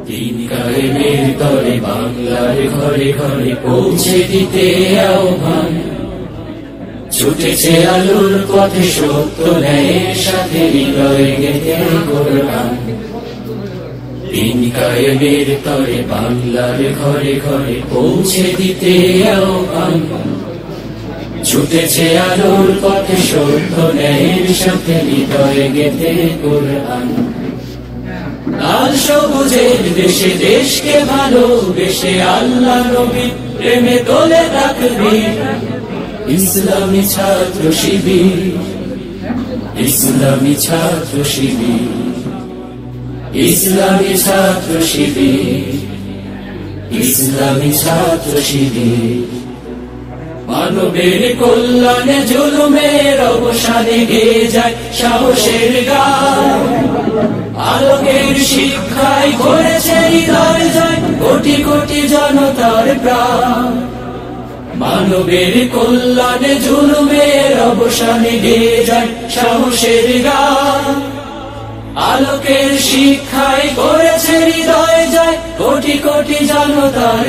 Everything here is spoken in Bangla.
দিন কায়েমের তরে বাংলার ঘরে ঘরে পৌঁছে দিতে আহ্বান, ছুটেছে আলোর পথে সত্য ন্যায়ের সাথে হৃদয়ে গেঁথে কোরআন। দিন কায়েমের তরে বাংলার ঘরে ঘরে পৌঁছে দিতে আহ্বান, ছুটেছে আলোর পথে সত্য ন্যায়ের সাথে হৃদয়ে গেঁথে কোরআন। লাল সবুজের দেশে দেশকে ভালোবেসে আল্লাহ নবীর প্রেমে তোলে তাকবীর, ইসলামী ছাত্র শিবির, ইসলামী ছাত্র শিবির, ইসলামী ছাত্র শিবির, ইসলামী ছাত্র শিবির। মানবের কল্যাণে জুলুমের অবসানে গেয়ে যায় সাহসের গান, আলোকের শিক্ষায় করেছে হৃদয় জয় কোটি কোটি জনতার প্রাণ। মানবের কল্যাণে জুলুমের অবসানে গেয়ে যায় সাহসের গান, আলোকের শিক্ষায় করেছে হৃদয় জয় কোটি কোটি জনতার